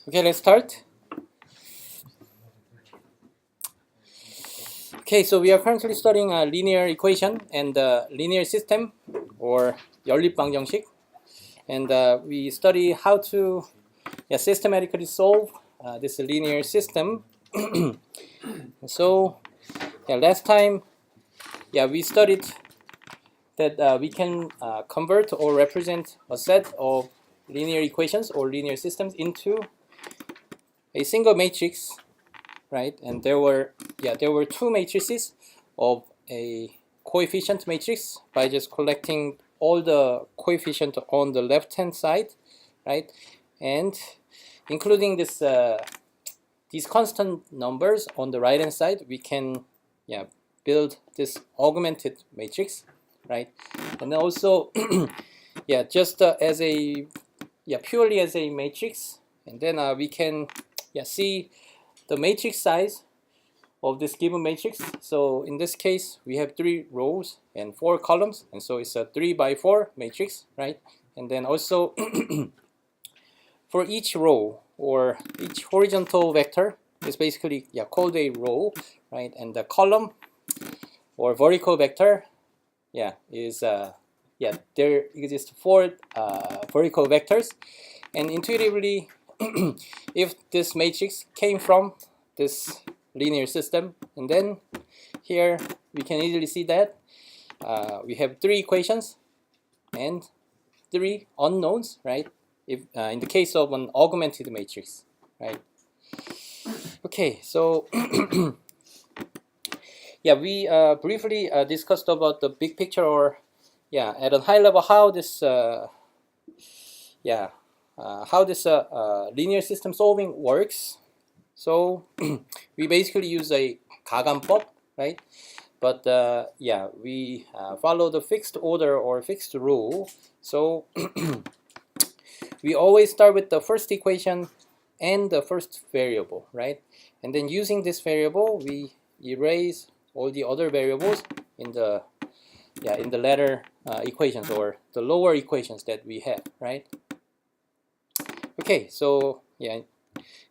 Okay, let's start. Okay, so we are currently studying a linear equation and linear system, or 연립방정식, and we study how to systematically solve this linear system. So, last time, we studied that we can convert or represent a set of linear equations or linear systems into a single matrix, right? And there were two matrices of a coefficient matrix by just collecting all the coefficient on the left hand side, right? And including this these constant numbers on the right hand side, we can build this augmented matrix, right? And also just as a purely as a matrix, and then we can see the matrix size of this given matrix. So in this case, we have 3 rows and 4 columns, and so it's a 3 by 4 matrix, right? And then also for each row or each horizontal vector is basically called a row, right? And the column or vertical vector is there exist 4 vertical vectors, and intuitively if this matrix came from this linear system, and then here we can easily see that we have 3 equations and 3 unknowns, right? If in the case of an augmented matrix, right? Okay, so we briefly discussed about the big picture, or at a high level how this linear system solving works. So we basically use a 가감법, right? But we follow the fixed order or fixed rule. So we always start with the first equation and the first variable, right? And then using this variable, we erase all the other variables in the latter equations, or the lower equations that we have, right? Okay, so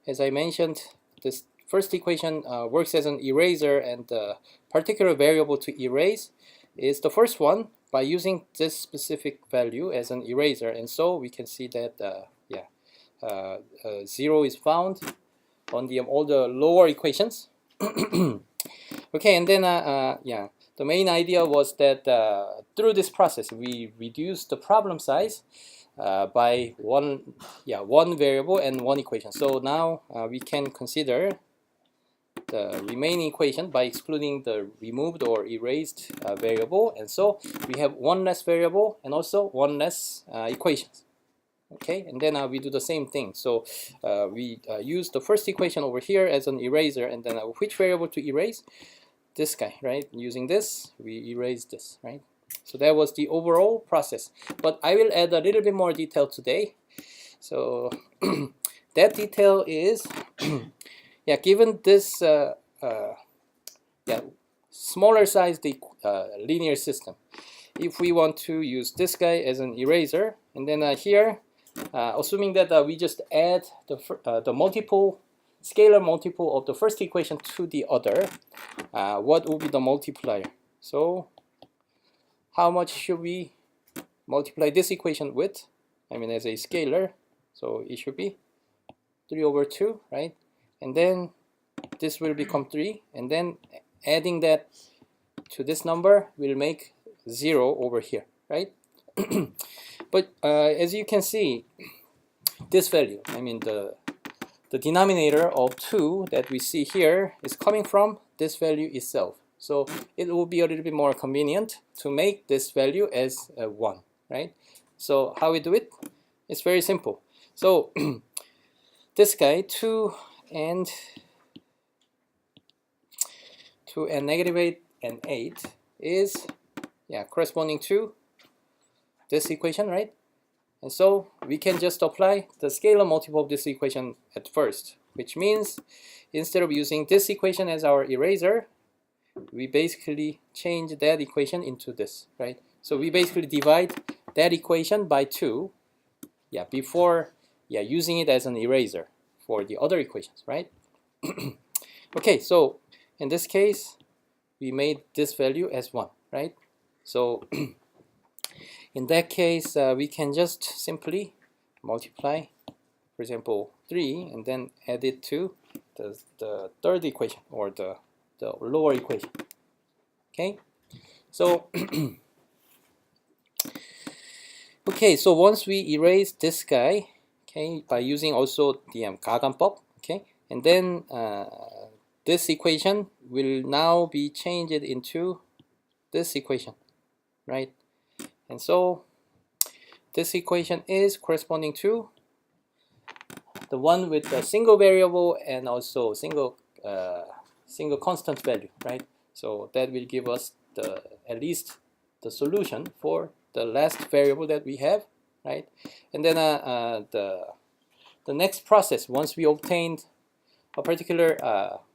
as I mentioned, this first equation works as an eraser, and the particular variable to erase is the first one by using this specific value as an eraser, and so we can see that 0 is found on all the lower equations. Okay, and then the main idea was that through this process we reduce the problem size by one variable and 1 equation. So now we can consider the remaining equation by excluding the removed or erased variable, and so we have 1 less variable and also 1 less equations. Okay, and then we do the same thing. So we use the first equation over here as an eraser, and then which variable to erase? This guy, right? Using this, we erase this, right? So that was the overall process, but I will add a little bit more detail today. So that detail is given this smaller sized linear system, if we want to use this guy as an eraser, and then here assuming that we just add the multiple scalar multiple of the first equation to the other, what will be the multiplier? So how much should we multiply this equation with? I mean, as a scalar, so it should be 3 over 2, right? And then this will become 3, and then adding that to this number will make 0 over here, right? But as you can see, this value, I mean the denominator of 2 that we see here is coming from this value itself. So it will be a little bit more convenient to make this value as 1, right? So how we do it? It's very simple. So this guy, 2 and negative 8 and 8 is corresponding to this equation, right? And so we can just apply the scalar multiple of this equation at first, which means instead of using this equation as our eraser, we basically change that equation into this, right? So we basically divide that equation by 2 before using it as an eraser for the other equations, right? Okay, so in this case, we made this value as 1, right? So in that case, we can just simply multiply, for example, 3, and then add it to the third equation, or the lower equation. Okay, so okay, so once we erase this guy, okay, by using also the 가간법, okay, and then this equation will now be changed into this equation, right? And so this equation is corresponding to the one with the single variable and also single constant value, right? So that will give us at least the solution for the last variable that we have, right? And then the next process, once we obtained a particular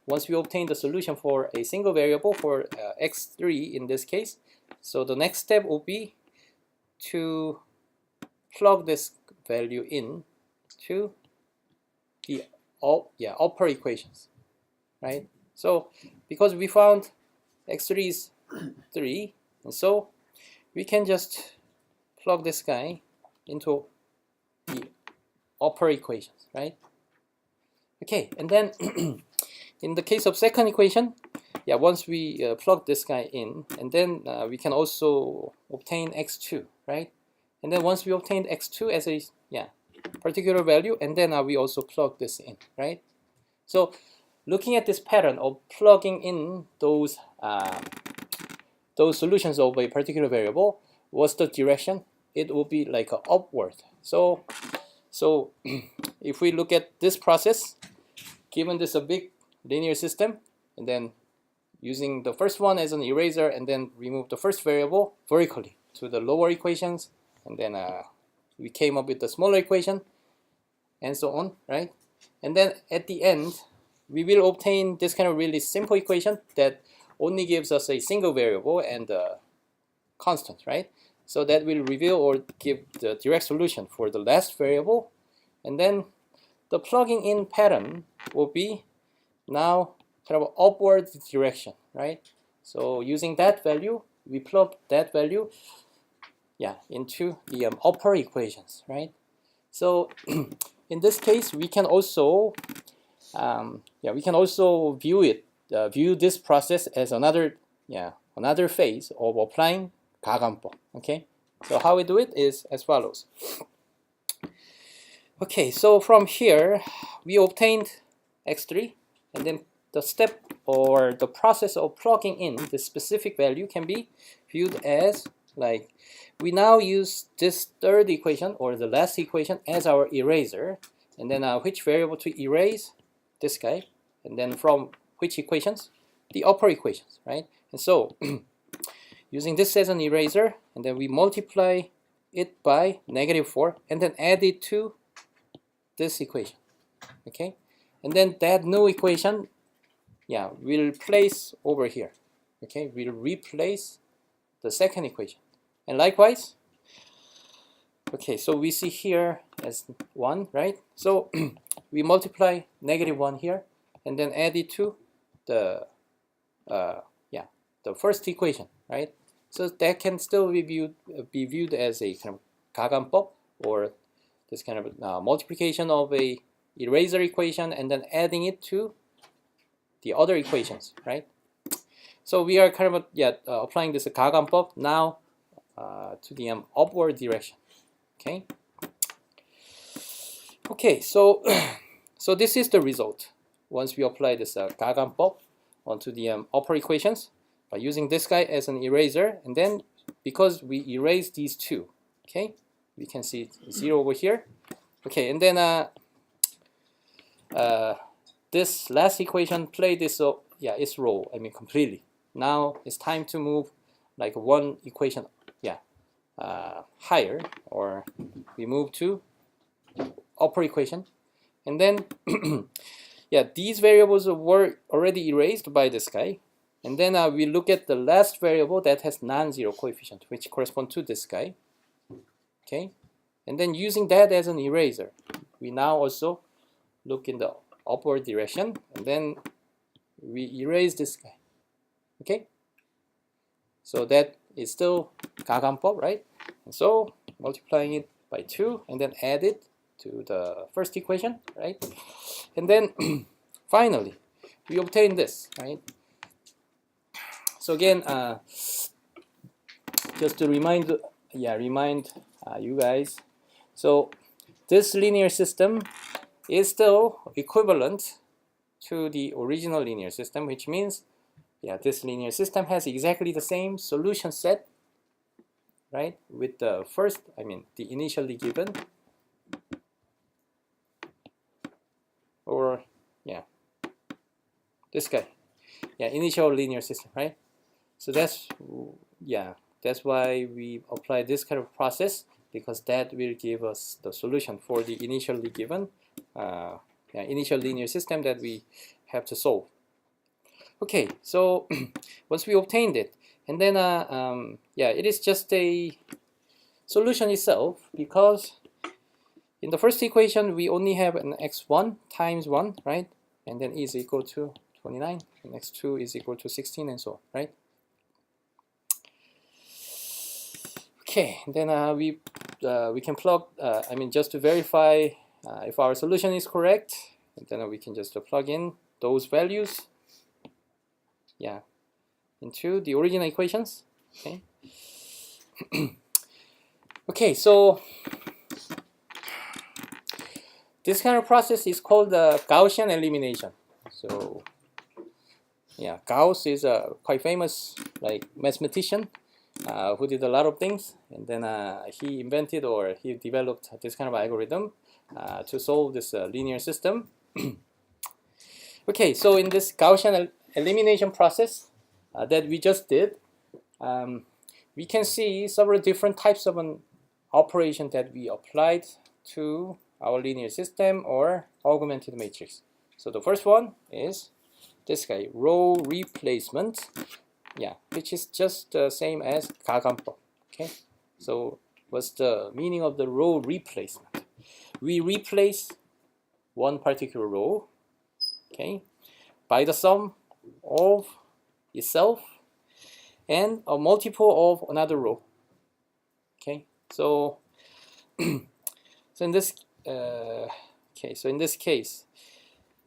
once we obtain the solution for a single variable for x3 in this case, so the next step will be to plug this value in to the upper equations, right? So because we found x3 is 3, and so we can just plug this guy into the upper equations, right? Okay, and then in the case of second equation, once we plug this guy in, and then we can also obtain x2, right? And then once we obtained x2 as a particular value, and then we also plug this in, right? So looking at this pattern of plugging in those solutions of a particular variable, what's the direction? It will be like a upward. So if we look at this process, given this a big linear system, and then using the first one as an eraser, and then remove the first variable vertically to the lower equations, and then we came up with the smaller equation, and so on, right? And then at the end, we will obtain this kind of really simple equation that only gives us a single variable and a constant, right? So that will reveal or give the direct solution for the last variable. And then the plugging in pattern will be now kind of upward direction, right? So using that value, we plug that value into the upper equations, right? So in this case, we can also view this process as another phase of applying 가간법. Okay, so how we do it is as follows. Okay, so from here we obtained x3, and then the step or the process of plugging in the specific value can be viewed as like we now use this third equation or the last equation as our eraser, and then which variable to erase? This guy, and then from which equations? The upper equations, right? And so using this as an eraser, and then we multiply it by -4, and then add it to this equation, okay? And then that new equation, we'll place over here, okay? We'll replace the second equation, and likewise, okay, so we see here as 1, right? So we multiply -1 here, and then add it to the first equation, right? So that can still be viewed as a kind of 가간법, or this kind of multiplication of a eraser equation and then adding it to the other equations, right? So we are kind of applying this 가간법 now to the upward direction. Okay. Okay, so so this is the result once we apply this 가간법 onto the upper equations by using this guy as an eraser, and then because we erase these two, okay, we can see 0 over here. Okay, and then this last equation play this its role, I mean, completely. Now it's time to move like one equation higher, or we move to upper equation, and then these variables were already erased by this guy, and then we look at the last variable that has non-zero coefficient, which corresponds to this guy, okay, and then using that as an eraser, we now also look in the upward direction, and then we erase this guy. Okay, so that is still 가감법, right? And so multiplying it by 2 and then add it to the first equation, right? And then finally we obtain this, right? So again, just to remind you guys, so this linear system is still equivalent to the original linear system, which means this linear system has exactly the same solution set, right, with the first, the initially given, or this guy, initial linear system, right? So that's why we apply this kind of process, because that will give us the solution for the initially given initial linear system that we have to solve. Okay, so once we obtained it, and then it is just a solution itself, because in the first equation we only have an x1 times 1, right? And then e is equal to 29, and x2 is equal to 16, and so on, right? Okay, then we can plug, just to verify if our solution is correct, and then we can just plug in those values into the original equations. Okay. Okay, so this kind of process is called Gaussian elimination. So Gauss is a quite famous mathematician who did a lot of things, and then he invented, or he developed, this kind of algorithm to solve this linear system. Okay, so in this Gaussian elimination process that we just did, we can see several different types of an operation that we applied to our linear system or augmented matrix. So the first one is this guy, row replacement, which is just the same as 가감법. Okay, so what's the meaning of the row replacement? We replace one particular row, okay, by the sum of itself and a multiple of another row. Okay, so in this case,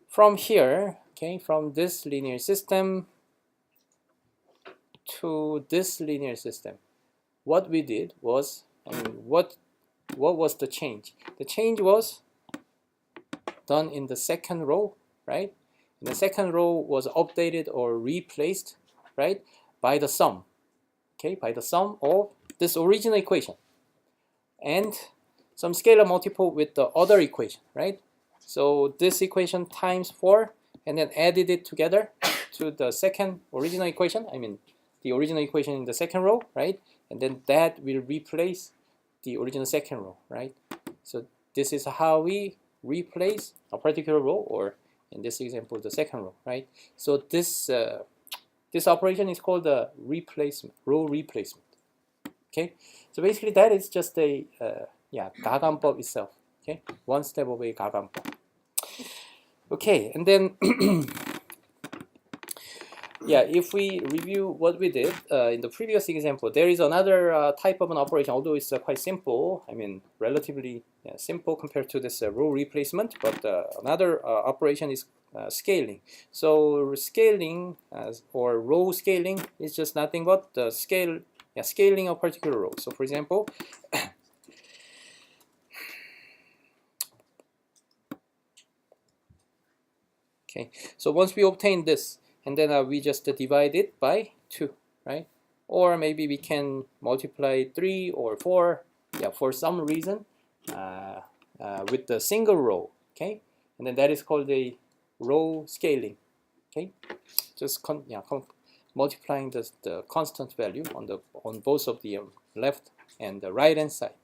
from here, from this linear system to this linear system, what we did was, what was the change? The change was done in the second row, right? And the second row was updated or replaced, right, by the sum, by the sum of this original equation and some scalar multiple with the other equation, right? So this equation times 4, and then added it together to the second original equation, the original equation in the second row, right? And then that will replace the original second row, right? So this is how we replace a particular row, or in this example, the second row, right? So this operation is called the row replacement. Okay, so basically that is just a 가감법 itself. Okay, one step away 가감법. Okay, and then if we review what we did in the previous example, there is another type of an operation, although it's quite simple, relatively simple compared to this row replacement, but another operation is scaling. So scaling or row scaling is just nothing but the scaling of particular row. So for example, okay, so once we obtain this, and then we just divide it by 2, right? Or maybe we can multiply 3 or 4, for some reason, with the single row, okay? And then that is called a row scaling, okay? Just multiplying the constant value on both of the left and the right hand side.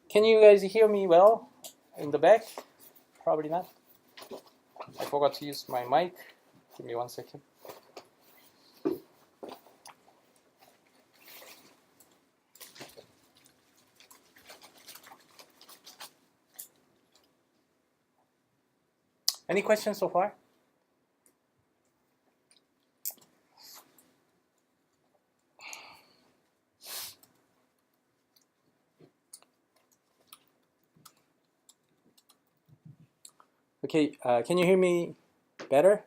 Can you guys hear me well in the back? Probably not. I forgot to use my mic. Give me 1 second. Any questions so far? Okay, can you hear me better?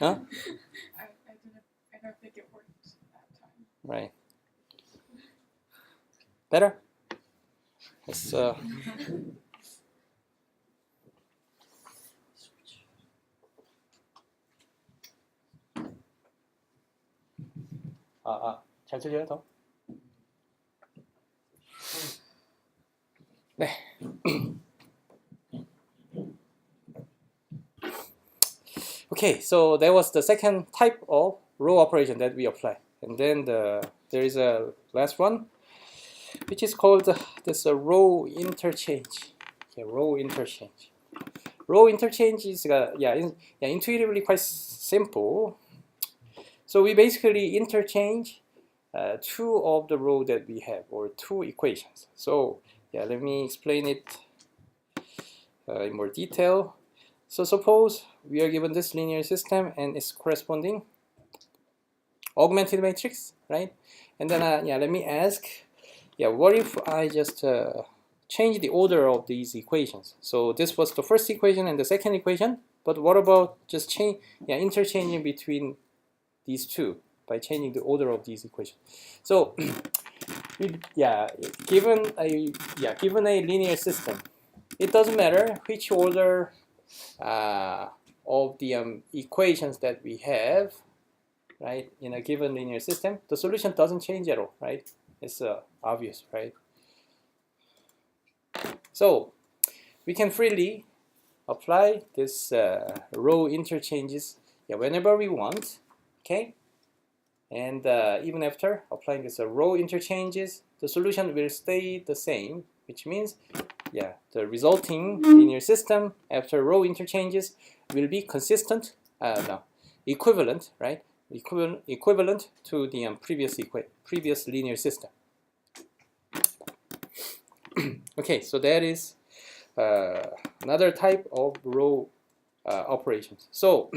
Huh? I don't think it worked that time. Right. Better? Let's, 잘 들려요, 더? 네. Okay, so that was the second type of row operation that we apply. And then there is a last one, which is called this row interchange. Okay, row interchange. Row interchange is intuitively quite simple. So we basically interchange two of the row that we have, or two equations. So yeah, let me explain it in more detail. So suppose we are given this linear system and its corresponding augmented matrix, right? And then let me ask, what if I just change the order of these equations? So this was the first equation and the second equation, but what about just interchanging between these two by changing the order of these equations? So given a linear system, it doesn't matter which order of the equations that we have, right, in a given linear system, the solution doesn't change at all, right? It's obvious, right? So we can freely apply this row interchanges whenever we want, okay? And even after applying this row interchanges, the solution will stay the same, which means the resulting linear system after row interchanges will be consistent, equivalent, right? Equivalent to the previous linear system. Okay, so that is another type of row operations. So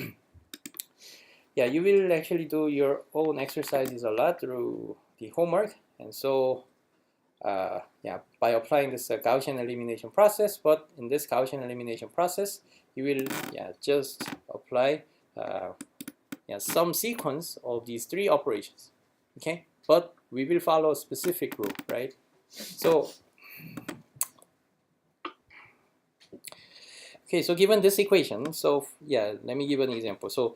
you will actually do your own exercises a lot through the homework, and so by applying this Gaussian elimination process. But in this Gaussian elimination process, you will just apply some sequence of these three operations, okay? But we will follow a specific rule, right? So so given this equation, so let me give an example. So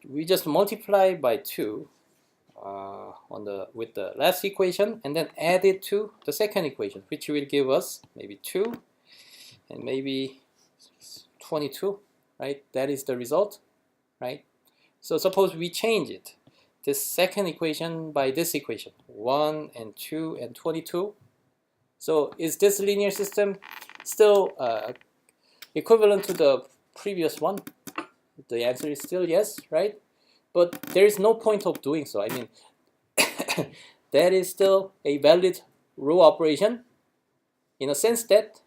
we just multiply by 2 with the last equation, and then add it to the second equation, which will give us maybe 2 and maybe 22, right? That is the result, right? So suppose we change it, this second equation by this equation, 1 and 2 and 22. So is this linear system still equivalent to the previous one? The answer is still yes, right? But there is no point of doing so. I mean, that is still a valid row operation in a sense that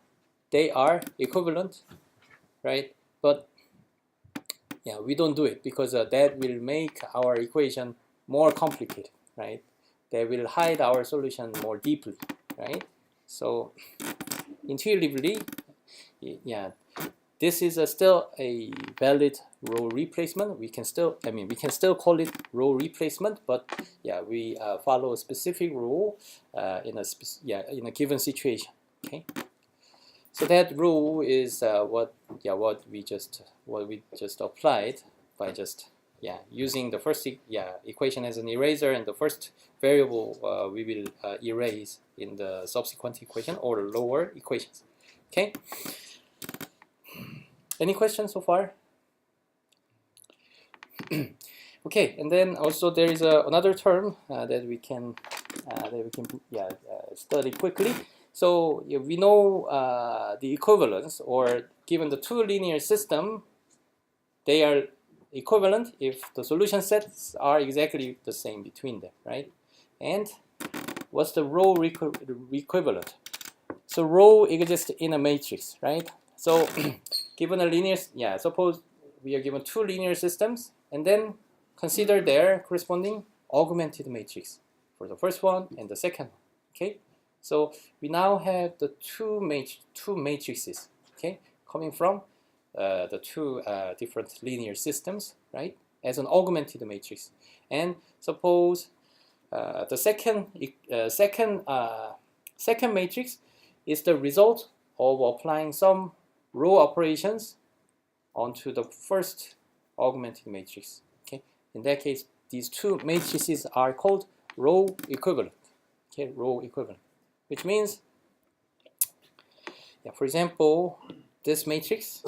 they are equivalent, right? But we don't do it because that will make our equation more complicated, right? That will hide our solution more deeply, right? So intuitively, this is still a valid row replacement. We can still call it row replacement, but we follow a specific rule in a given situation. Okay, so that rule is what we just applied by just using the first equation as an eraser, and the first variable we will erase in the subsequent equation or the lower equations. Okay. Any questions so far? Okay, and then also there is another term that we can study quickly. So we know the equivalence, or given the two linear system, they are equivalent if the solution sets are exactly the same between them, right? And what's the row equivalent? So row exists in a matrix, right? So given a linear, suppose we are given two linear systems, and then consider their corresponding augmented matrix for the first one and the second one. Okay, so we now have the two matrices, okay, coming from the two different linear systems, right, as an augmented matrix. And suppose the second matrix is the result of applying some row operations onto the first augmented matrix. Okay, in that case, these two matrices are called row equivalent. Okay, row equivalent, which means, for example, this matrix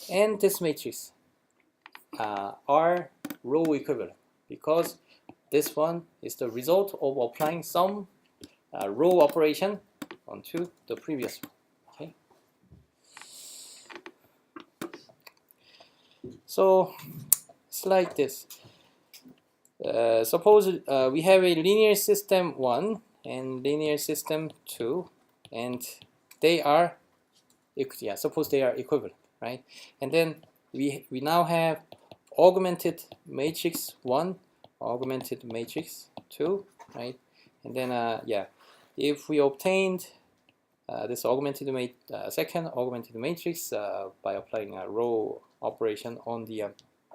and this matrix are row equivalent because this one is the result of applying some row operation onto the previous one. Okay. So it's like this. Suppose we have a linear system 1 and linear system 2, and they are, suppose they are equivalent, right? And then we now have augmented matrix 1, augmented matrix 2, right? And then if we obtained this second augmented matrix by applying a row operation on the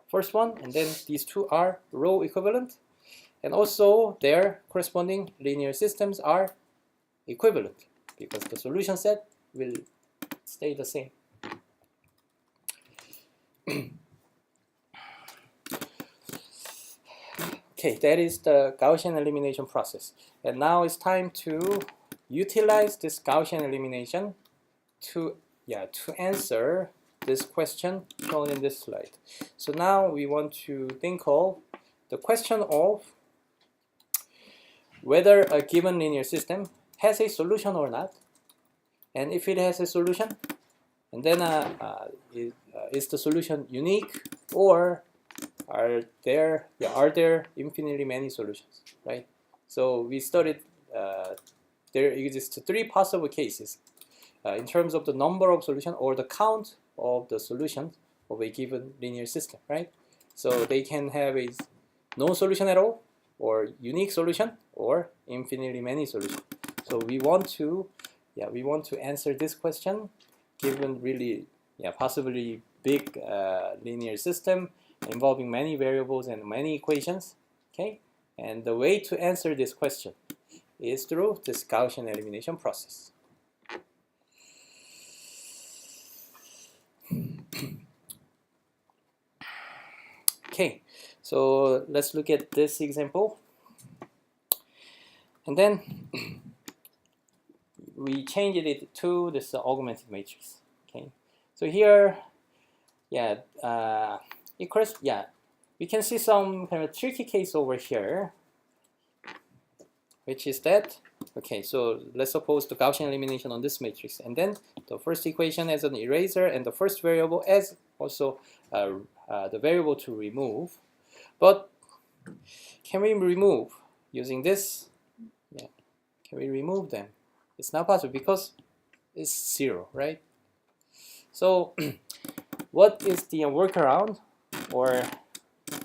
first one, and then these two are row equivalent, and also their corresponding linear systems are equivalent because the solution set will stay the same. Okay, that is the Gaussian elimination process. And now it's time to utilize this Gaussian elimination to answer this question shown in this slide. So now we want to think of the question of whether a given linear system has a solution or not, and if it has a solution, and then is the solution unique, or are there infinitely many solutions, right? So we studied there exist three possible cases in terms of the number of solutions or the count of the solutions of a given linear system, right? So they can have a no solution at all, or unique solution, or infinitely many solutions. So we want to answer this question given really possibly big linear system involving many variables and many equations. Okay, and the way to answer this question is through this Gaussian elimination process. Okay, so let's look at this example, and then we changed it to this augmented matrix. Okay, so here, we can see some kind of tricky case over here, which is that, okay, so let's suppose the Gaussian elimination on this matrix, and then the first equation as an eraser, and the first variable as also the variable to remove. But can we remove using this? Yeah, can we remove them? It's not possible because it's 0, right? So what is the workaround or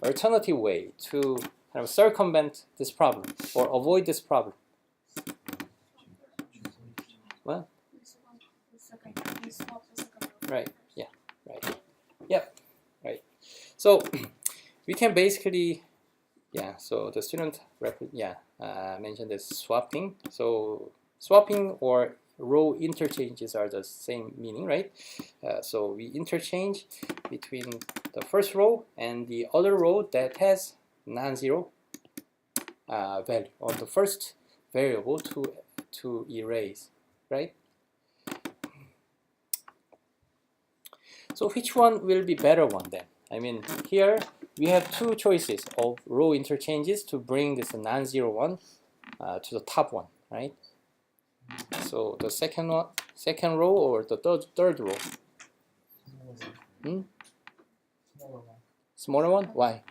alternative way to kind of circumvent this problem or avoid this problem? What? Right. Yeah. Right. Yep. Right. So we can basically, so the student mentioned this swapping. So swapping or row interchanges are the same meaning, right? So we interchange between the first row and the other row that has non-zero value on the first variable to erase, right? So which one will be better one then? I mean, here we have two choices of row interchanges to bring this non-zero one to the top one, right? So the second row or the third row? Smaller one? Why?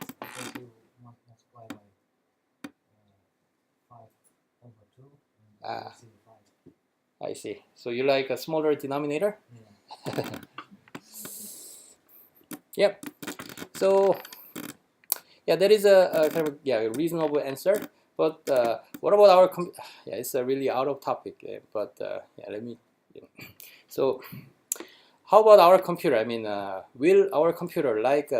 I see. So you like a smaller denominator? Yeah. Yep. So yeah, that is a kind of reasonable answer. But what about our yeah, it's really out of topic. But yeah, let me. So how about our computer? I mean, will our computer like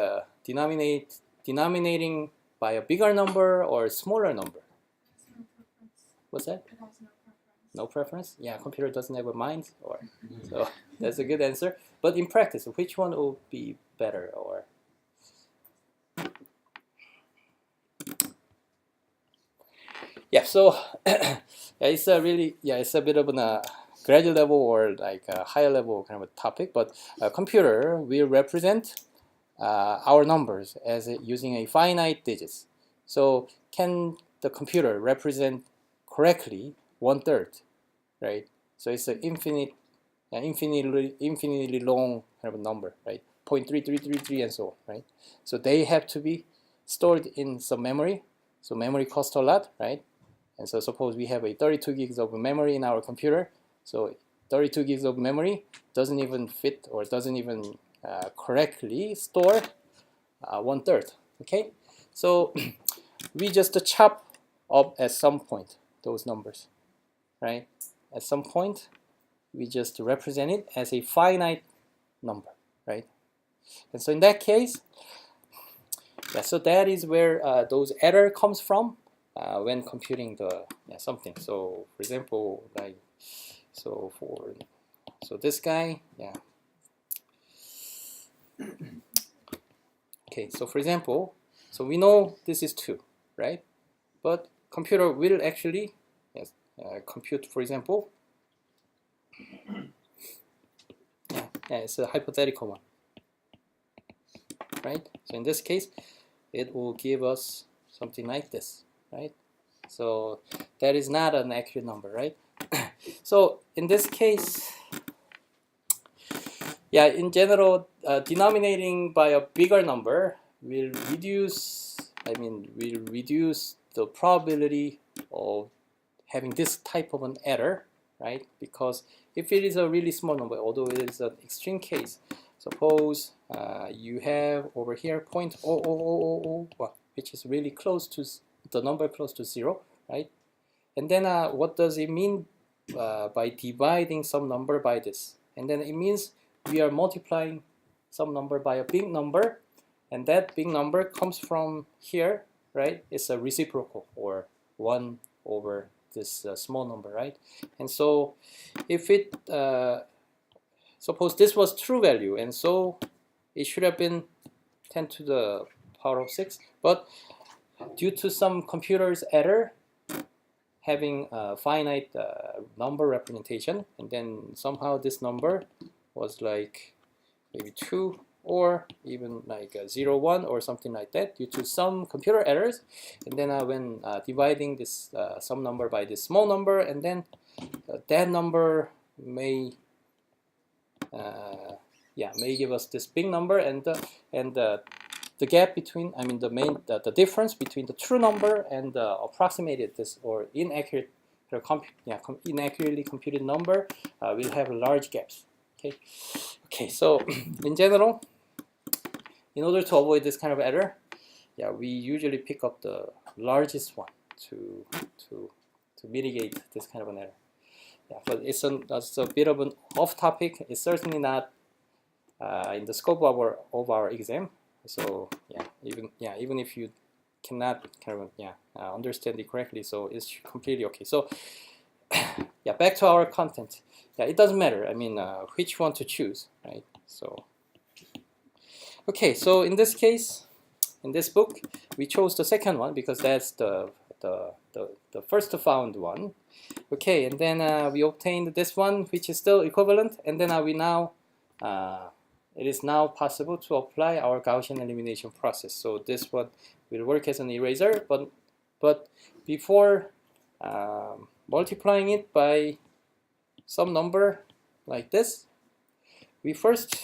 denominating by a bigger number or a smaller number? It's no preference. What's that? It has no preference. No preference? Yeah, computer doesn't have a mind, or so that's a good answer. But in practice, which one will be better, or? Yeah, so yeah, it's a really it's a bit of a graduate level or like a higher level kind of a topic. But a computer will represent our numbers as using a finite digits. So can the computer represent correctly 1/3, right? So it's an infinitely long kind of a number, right? 0.3333 and so on, right? So they have to be stored in some memory. So memory costs a lot, right? And so suppose we have a 32 gigs of memory in our computer. So 32 gigs of memory doesn't even fit or doesn't even correctly store 1/3. Okay, so we just chop up at some point those numbers, right? At some point, we just represent it as a finite number, right? And so in that case, yeah, so that is where those error comes from when computing the something. So for example, like so this guy, yeah. Okay, so for example, so we know this is 2, right? But computer will actually compute, for example, it's a hypothetical one, right? So in this case, it will give us something like this, right? So that is not an accurate number, right? So in this case, yeah, in general, denominating by a bigger number will reduce, will reduce the probability of having this type of an error, right? Because if it is a really small number, although it is an extreme case, suppose you have over here 0.00000, which is really close to the number close to 0, right? And then what does it mean by dividing some number by this? And then it means we are multiplying some number by a big number, and that big number comes from here, right? It's a reciprocal, or 1 over this small number, right? And so if it suppose this was true value, and so it should have been 10 to the power of 6, but due to some computer's error having a finite number representation, and then somehow this number was like maybe 2 or even like 0, 1 or something like that due to some computer errors. And then when dividing this some number by this small number, and then that number may may give us this big number, and the gap between, the difference between the true number and the approximated this or inaccurate inaccurately computed number will have large gaps. Okay, so in general, in order to avoid this kind of error, we usually pick up the largest one to mitigate this kind of an error. But it's a bit of an off topic. It's certainly not in the scope of our exam. So even if you cannot kind of understand it correctly, so it's completely okay. So back to our content. It doesn't matter. Which one to choose, right? So okay, so in this case, in this book, we chose the second one because that's the first found one. Okay, and then we obtained this one, which is still equivalent, and then it is now possible to apply our Gaussian elimination process. So this one will work as an eraser, but before multiplying it by some number like this, we first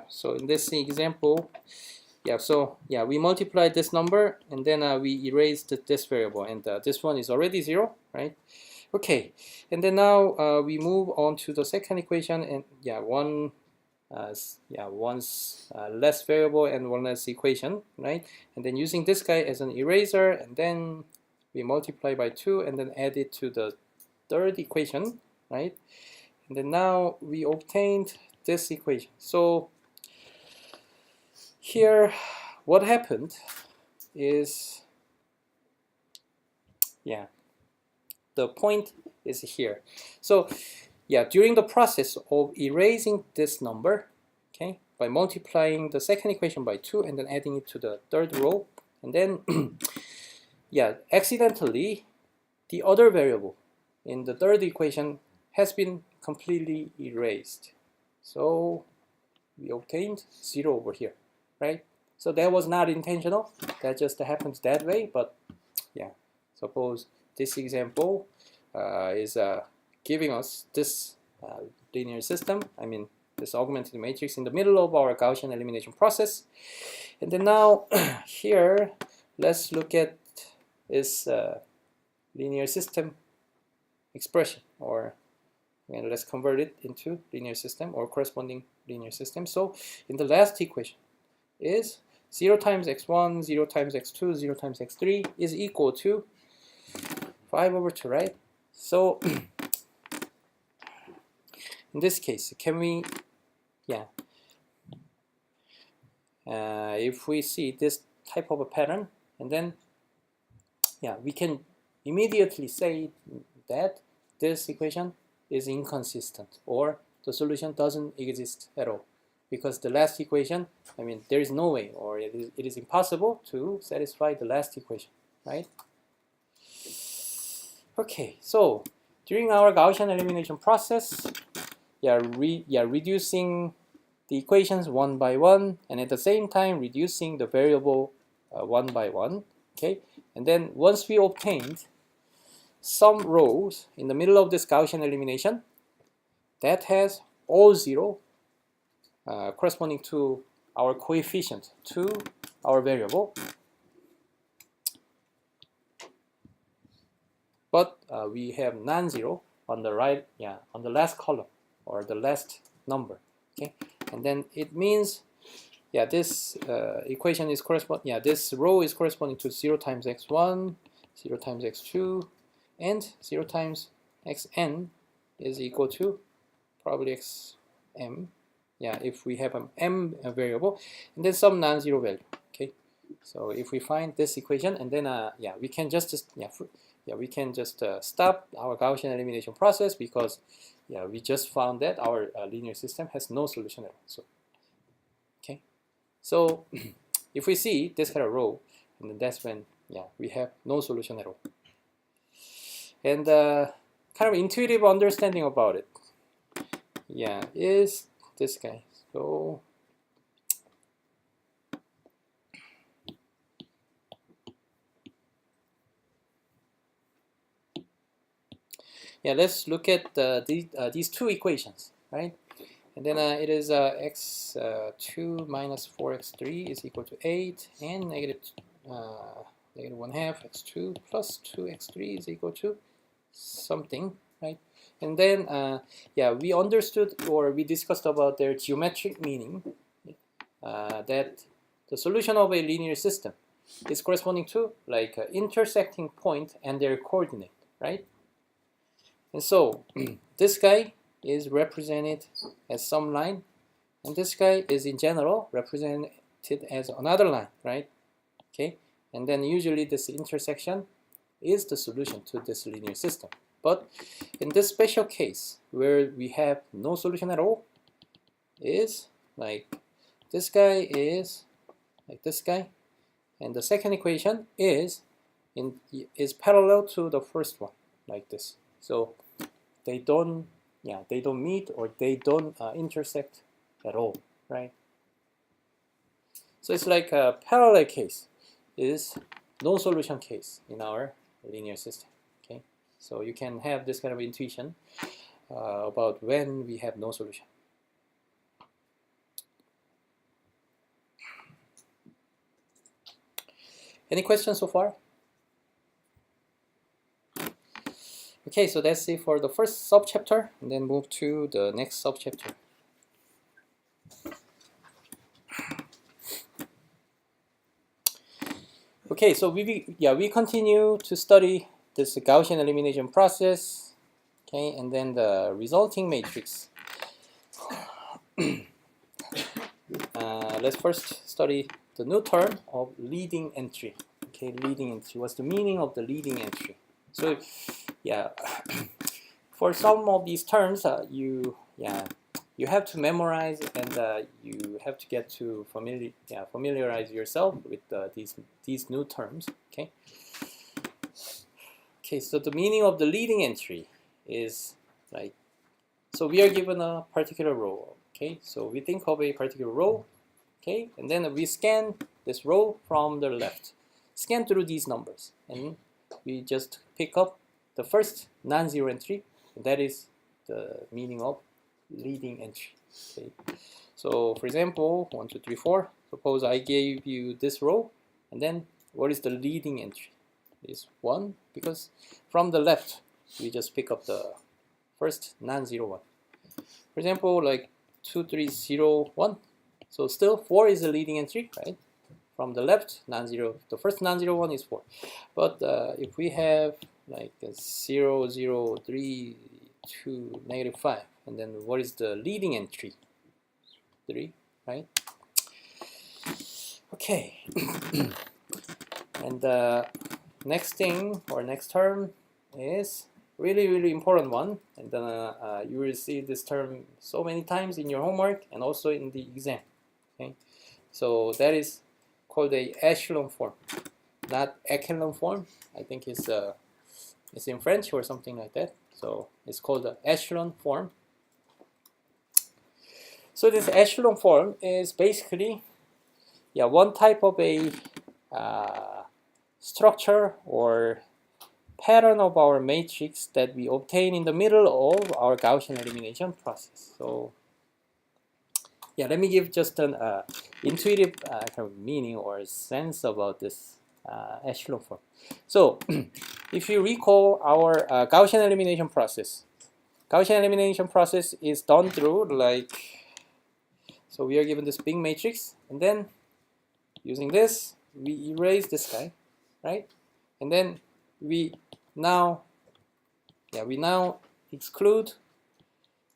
so in this example, yeah, so yeah, we multiply this number and then we erased this variable, and this one is already 0, right? Okay, and then now we move on to the second equation, and yeah, one's less variable and one less equation, right? And then using this guy as an eraser, and then we multiply by 2 and then add it to the third equation, right? And then now we obtained this equation. So here what happened is, yeah, the point is here. So yeah, during the process of erasing this number, okay, by multiplying the second equation by 2 and then adding it to the third row, and then yeah, accidentally the other variable in the third equation has been completely erased. So we obtained 0 over here, right? So that was not intentional, that just happens that way. But yeah, suppose this example is giving us this linear system, I mean this augmented matrix in the middle of our Gaussian elimination process. And then now here let's look at this linear system expression, or let's convert it into linear system or corresponding linear system. So in the last equation is 0 times x1, 0 times x2, 0 times x3 is equal to 5 over 2, right? So in this case, can we, yeah, if we see this type of a pattern, and then yeah, we can immediately say that this equation is inconsistent, or the solution doesn't exist at all, because the last equation, I mean, there is no way, or it is impossible to satisfy the last equation, right? Okay, so during our Gaussian elimination process, reducing the equations one by one, and at the same time reducing the variable one by one. Okay, and then once we obtained some rows in the middle of this Gaussian elimination that has all 0 corresponding to our coefficient to our variable, but we have non-zero on the right, yeah, on the last column or the last number. Okay, and then it means, yeah, this equation is this row is corresponding to 0 times x1, 0 times x2, and 0 times xn is equal to probably xm. Yeah, if we have an m variable, and then some non-zero value. Okay, so if we find this equation, and then yeah, we can just stop our Gaussian elimination process, because yeah, we just found that our linear system has no solution at all. So okay, so if we see this kind of row, and then that's when, yeah, we have no solution at all. And kind of intuitive understanding about it, yeah, is this guy. So yeah, let's look at these two equations, right? And then it is x2 minus 4x3 is equal to 8, and negative 1/2 x2 plus 2x3 is equal to something, right? And then yeah, we understood, or we discussed about their geometric meaning, that the solution of a linear system is corresponding to like intersecting point and their coordinate, right? And so this guy is represented as some line, and this guy is in general represented as another line, right? Okay, and then usually this intersection is the solution to this linear system. But in this special case where we have no solution at all, is like this guy is like this guy, and the second equation is parallel to the first one, like this. So they don't meet, or they don't intersect at all, right? So it's like a parallel case is no solution case in our linear system. Okay, so you can have this kind of intuition about when we have no solution. Any questions so far? Okay, so that's it for the first subchapter, and then move to the next subchapter. Okay, so we continue to study this Gaussian elimination process, okay, and then the resulting matrix. Let's first study the new term of leading entry. Okay, leading entry. What's the meaning of the leading entry? So, yeah, for some of these terms, you have to memorize, and you have to get to familiarize yourself with these new terms. Okay. Okay. So the meaning of the leading entry is like, so we are given a particular row. Okay. So we think of a particular row. Okay, and then we scan this row from the left. Scan through these numbers, and we just pick up the first non-zero entry. And that is the meaning of leading entry. Okay. So, for example, 1, 2, 3, 4. Suppose I gave you this row, and then what is the leading entry? Is 1, because from the left we just pick up the first non-zero one. For example, like 2, 3, 0, 1. So still 4 is the leading entry, right? From the left, non-zero. The first non-zero one is 4. But if we have like a 0, 0, 3, 2, -5, and then what is the leading entry? 3, right? Okay. And the next thing or next term is really important one, and then you will see this term so many times in your homework and also in the exam. Okay, so that is called a echelon form, not echelon form. I think it's in French or something like that. So it's called the echelon form. So this echelon form is basically, one type of a structure or pattern of our matrix that we obtain in the middle of our Gaussian elimination process. So let me give just an intuitive kind of meaning or sense about this echelon form. So if you recall our Gaussian elimination process is done through like, so we are given this big matrix, and then using this we erase this guy, right? And then we now exclude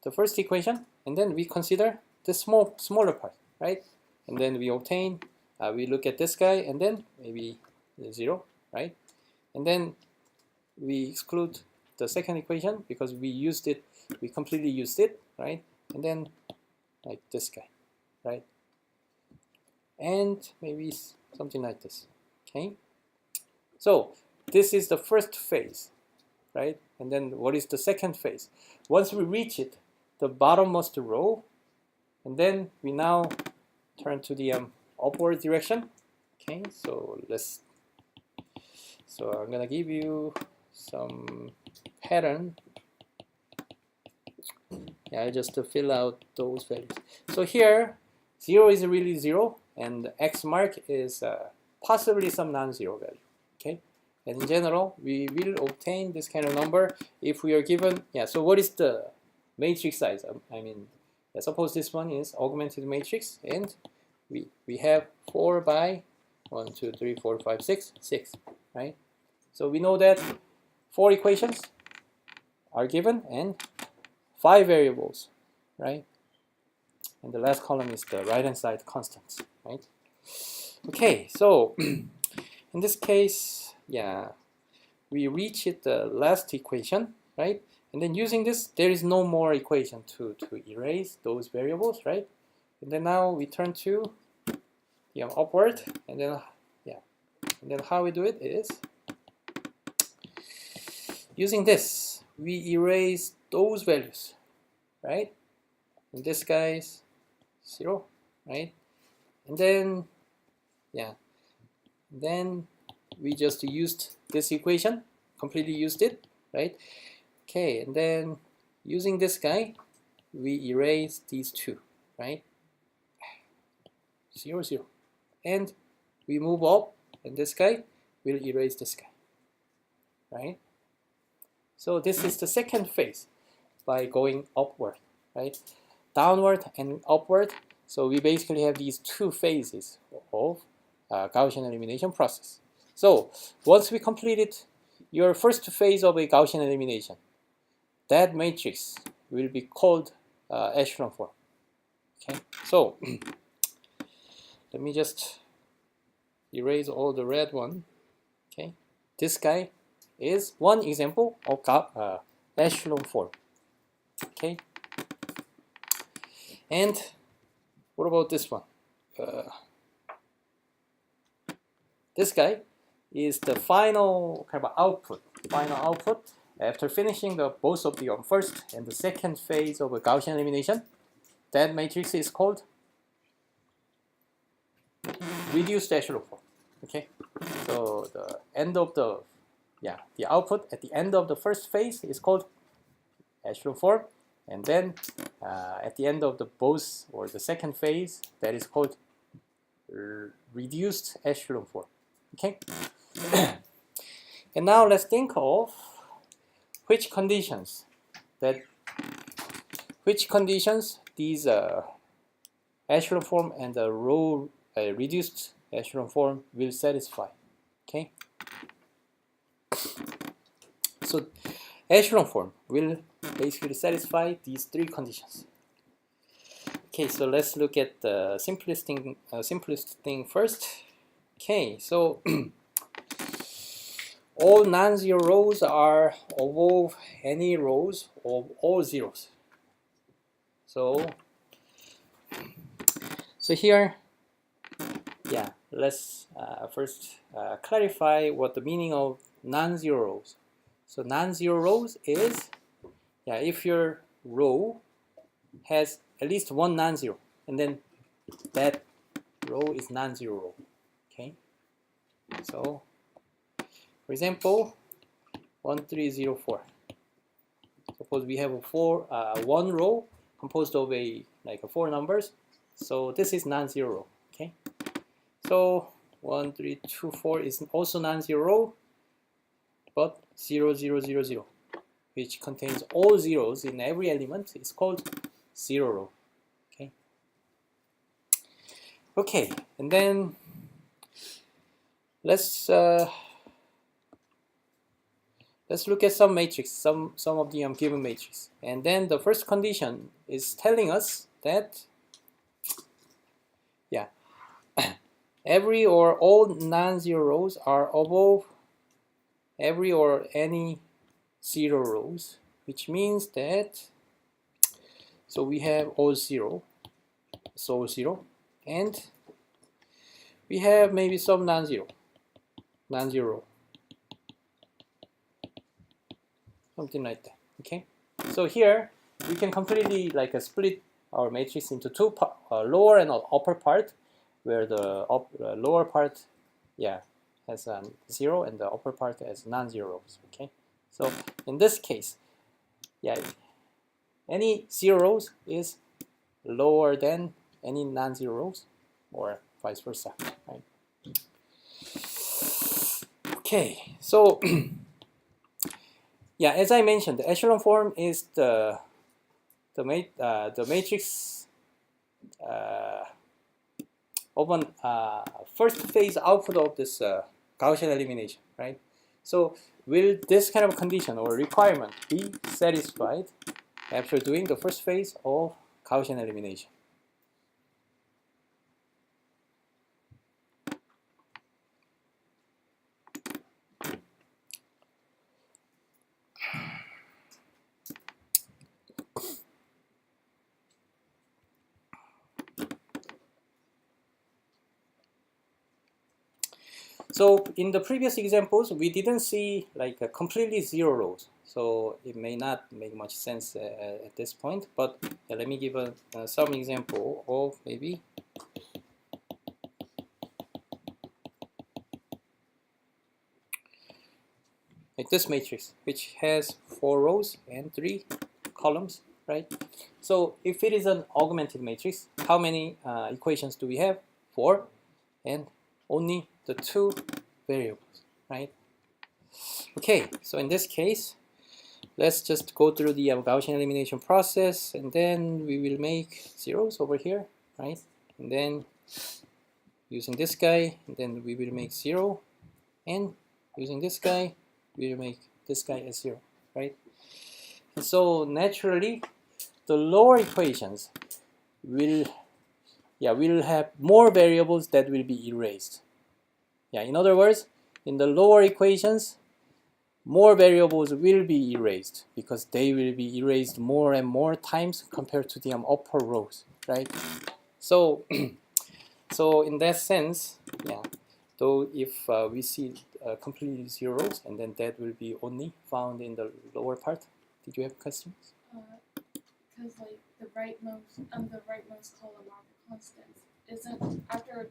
the first equation, and then we consider the smaller part, right? And then we obtain, we look at this guy, and then maybe 0, right? And then we exclude the second equation because we completely used it, right? And then like this guy, right? And maybe something like this, okay? So this is the first phase, right? And then what is the second phase? Once we reach it, the bottommost row, and then we now turn to the upward direction. Okay, so I'm gonna give you some pattern. Just to fill out those values. So here, 0 is really 0, and X mark is possibly some non-zero value. Okay, and in general, we will obtain this kind of number if we are given. So what is the matrix size? Suppose this one is augmented matrix, and we have 4 by 1, 2, 3, 4, 5, 6, 6, right? So we know that 4 equations are given and 5 variables, right? And the last column is the right-hand side constants, right? Okay, so in this case, we reach the last equation, right? And then using this, there is no more equation to erase those variables, right? And then now we turn to upward, and then how we do it is using this. We erase those values, right? And this guy is 0, right? And then then we just used this equation, completely used it, right? Okay, and then using this guy, we erase these two, right? 0, 0. And we move up and this guy will erase this guy, right? So this is the second phase by going upward, right? Downward and upward. So we basically have these two phases of Gaussian elimination process. So once we completed your first phase of a Gaussian elimination, that matrix will be called echelon form. Okay, so let me just erase all the red one. Okay, this guy is one example of echelon form. Okay, and what about this one? This guy is the final kind of output. Final output after finishing both of the first and the second phase of a Gaussian elimination. That matrix is called reduced echelon form. Okay, so the end of the output at the end of the first phase is called echelon form, and then at the end of the second phase, that is called reduced echelon form. Okay, and now let's think of which conditions these echelon form and the row reduced echelon form will satisfy. Okay, so echelon form will basically satisfy these three conditions. Okay, so let's look at the simplest thing first. Okay, so all non-zero rows are above any rows of all zeros. So here, let's first clarify what the meaning of non-zero rows. So non-zero rows is, if your row has at least one non-zero, and then that row is non-zero row. Okay, so for example, 1304. Suppose we have one row composed of four numbers. So this is non-zero row. Okay, so 1324 is also non-zero row, but 0000, which contains all zeros in every element, is called zero row. Okay, and then let's look at some matrix, some of the given matrix, and then the first condition is telling us that every or all non-zero rows are above every or any zero rows, which means that we have all zero, and we have maybe some non-zero, something like that. Okay, so here we can completely split our matrix into two lower and upper part, where the lower part has a zero and the upper part has non-zeros. Okay, so in this case, any zeros is lower than any non-zeros, or vice versa, right? Okay, so as I mentioned, the echelon form is the matrix of an first phase output of this Gaussian elimination, right? So will this kind of condition or requirement be satisfied after doing the first phase of Gaussian elimination? So in the previous examples, we didn't see a completely zero rows, so it may not make much sense at this point. But let me give some example of maybe this matrix, which has 4 rows and 3 columns, right? So if it is an augmented matrix, how many equations do we have? 4, and only the two variables, right? Okay, so in this case, let's just go through the Gaussian elimination process, and then we will make zeros over here, right? And then using this guy, and then we will make 0, and using this guy, we will make this guy as 0, right? And so naturally, the lower equations will have more variables that will be erased. Yeah, in other words, in the lower equations, more variables will be erased because they will be erased more and more times compared to the upper rows, right? So, so in that sense, yeah. Though if we see completely zeros, and then that will be only found in the lower part. Did you have questions? Because like the rightmost column are the constants. Isn't after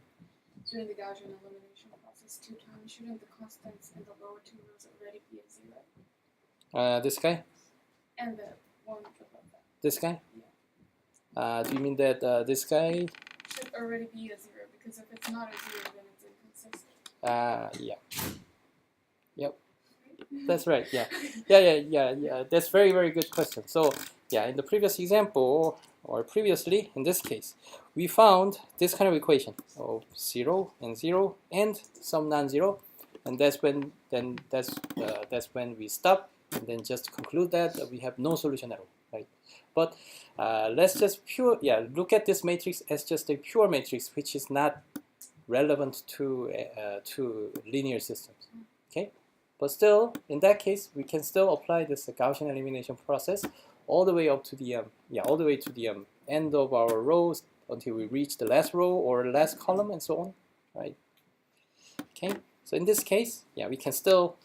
doing the Gaussian elimination process 2 times, shouldn't the constants in the lower 2 rows already be a 0? This guy? And the one above that. This guy? Yeah. Do you mean that this guy? Should already be a 0, because if it's not a 0, then it's inconsistent. Yeah. Yep. That's right. Yeah. Yeah. That's very, very good question. So yeah, in the previous example, or previously in this case, we found this kind of equation of 0 and 0 and some non-zero, and that's when we stop and then just conclude that we have no solution at all, right? But let's just look at this matrix as just a pure matrix, which is not relevant to linear systems. Okay, but still, in that case, we can still apply this Gaussian elimination process all the way up to the end of our rows until we reach the last row or last column and so on, right? Okay, so in this case, we can still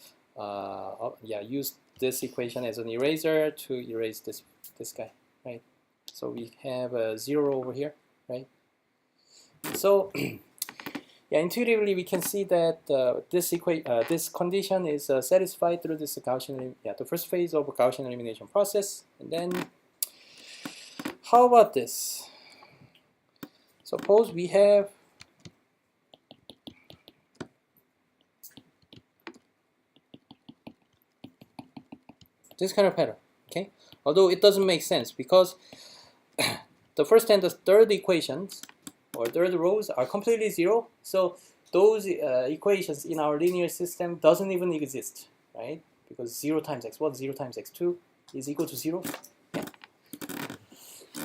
use this equation as an eraser to erase this guy, right? So we have a 0 over here, right? So intuitively we can see that this condition is satisfied through this Gaussian, the first phase of a Gaussian elimination process. And then, how about this? Suppose we have this kind of pattern, okay? Although it doesn't make sense because the first and the third equations or third rows are completely 0. So those equations in our linear system doesn't even exist, right? Because 0 times x1, 0 times x2 is equal to 0. Yeah.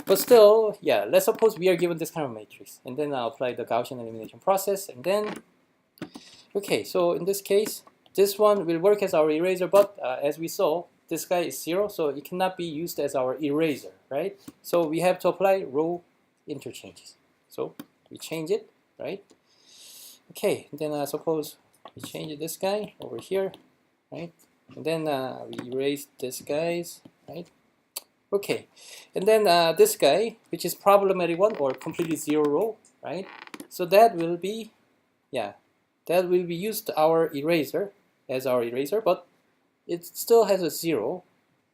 But still, let's suppose we are given this kind of matrix, and then I'll apply the Gaussian elimination process, and then, okay, so in this case, this one will work as our eraser, but as we saw, this guy is 0, so it cannot be used as our eraser, right? So we have to apply row interchanges. So we change it, right? Okay, and then suppose we change this guy over here, right? And then we erase this guy's, right? Okay, and then this guy, which is problematic one or completely 0 row, right? So that will be, that will be used our eraser as our eraser, but it still has a 0,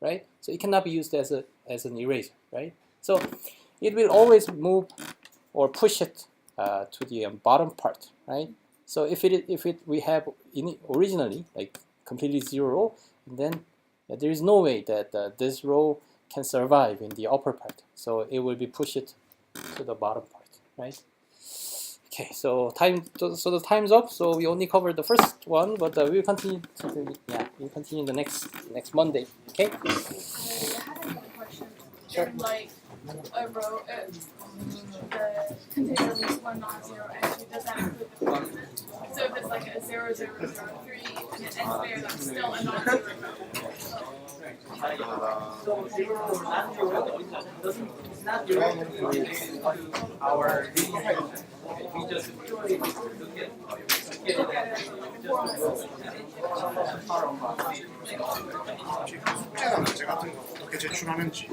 right? So it cannot be used as an eraser, right? So it will always move or push it to the bottom part, right? So if we have originally like completely 0 row, then there is no way that this row can survive in the upper part. So it will be pushed to the bottom part, right? Okay, so the time's up. So we only covered the first one, but we'll continue. We'll continue the next Monday. Okay. I had another question. Sure. In like a row, the contains at least one non-zero entry. Does that include the complement? So if it's like a 0, 0, 0, 3, and it ends there, that's still a non-zero row. Our 숙제나 문제 같은 거 어떻게 제출하는지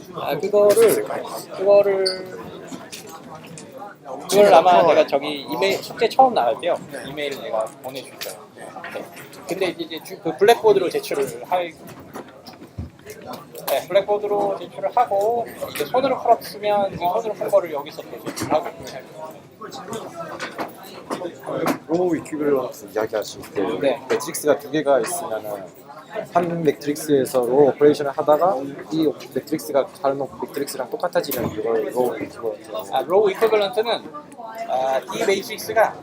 그걸 아마 내가 저기 이메일 숙제 처음 나갈 때요. 이메일을 내가 보내줄 거예요. 네. 근데 이제 그 블랙보드로 제출을 블랙보드로 제출을 하고 이제 손으로 풀었으면 손으로 푼 거를 여기서 또 제출하고. 로우 이퀴밸런스 이야기하실 때 네. 매트릭스가 두 개가 있으면은 한 매트릭스에서 로우 오퍼레이션을 하다가 이 매트릭스가 다른 매트릭스랑 똑같아지면 이걸 로우 이퀴밸런스라고. 로우 이퀴벌런트는 이 매트릭스가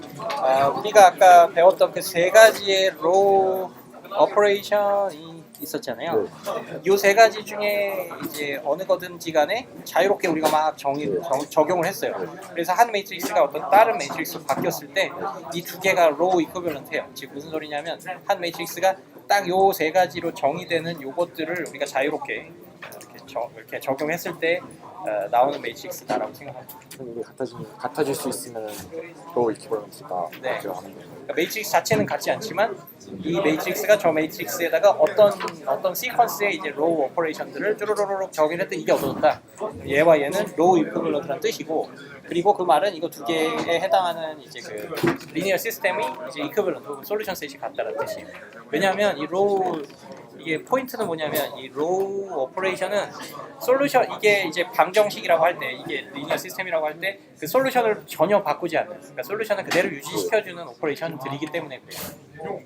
우리가 아까 배웠던 그 세 가지의 로우 오퍼레이션이 있었잖아요. 이 세 가지 중에 이제 어느 거든지 간에 자유롭게 우리가 막 적용을 했어요. 그래서 한 매트릭스가 어떤 다른 매트릭스로 바뀌었을 때 이 두 개가 로우 이퀴벌런트예요. 즉 무슨 소리냐면 한 매트릭스가 딱 요 세 가지로 정의되는 요것들을 우리가 자유롭게 이렇게 적용했을 때 나오는 매트릭스다라고 생각합니다. 이게 같아질 수 있으면 로우 이퀴밸런스가 네. 들어가는 거예요. 그러니까 매트릭스 자체는 같지 않지만 이 매트릭스가 저 매트릭스에다가 어떤 시퀀스의 이제 로우 오퍼레이션들을 쭈루루룩 적용했을 때 이게 얻어졌다. 얘와 얘는 로우 이퀴벌런트란 뜻이고, 그리고 그 말은 이거 두 개에 해당하는 이제 그 리니어 시스템이 이제 이퀴벌런트 솔루션 셋이 같다는 뜻이에요. 왜냐하면 이 로우 이게 포인트는 뭐냐면 이 로우 오퍼레이션은 솔루션 이게 이제 방정식이라고 할 때 이게 리니어 시스템이라고 할 때 그 솔루션을 전혀 바꾸지 않는, 그러니까 솔루션을 그대로 유지시켜주는 오퍼레이션들이기 때문에 그래요.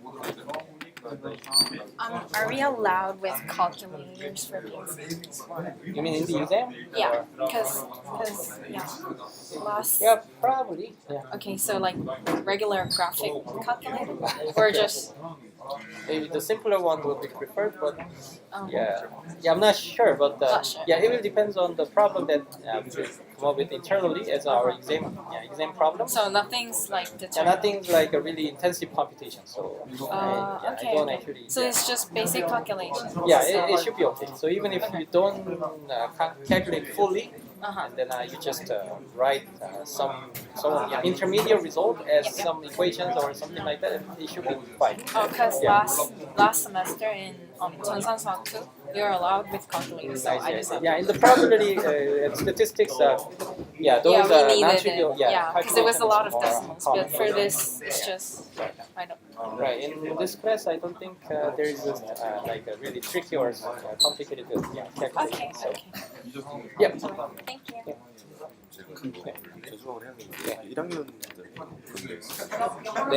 Are we allowed with calculators for things? You mean in the exam? Yeah, because yeah, last. Yeah, probably. Yeah. Okay, so like regular graphic calculator, or just Maybe the simpler one would be preferred, but um, yeah, I'm not sure. But Not sure. yeah, it will depend on the problem that we will come up with internally as our exam problem. So nothing's like Yeah, determined. nothing's like a really intensive computation. So I Okay. don't Okay. actually. So it's just basic calculations. Yeah, it should be okay. So even if you don't calculate fully, Uh-huh. and then you just write some intermediate result as some equations or something like that, it should be fine. Oh, because Yeah. last semester in 전산수학 2, we were allowed with calculators, so I just Yeah, in the probability and statistics, those we needed non-trivial, it. Yeah, because there was a lot of calculations decimals, are but for common. this, it's just I don't. Right. In this class, I don't think there is like a really tricky or complicated calculation. Okay. So, Okay. yeah. Thank you. 제가 재수학을 해야 되는데 1학년 때 네.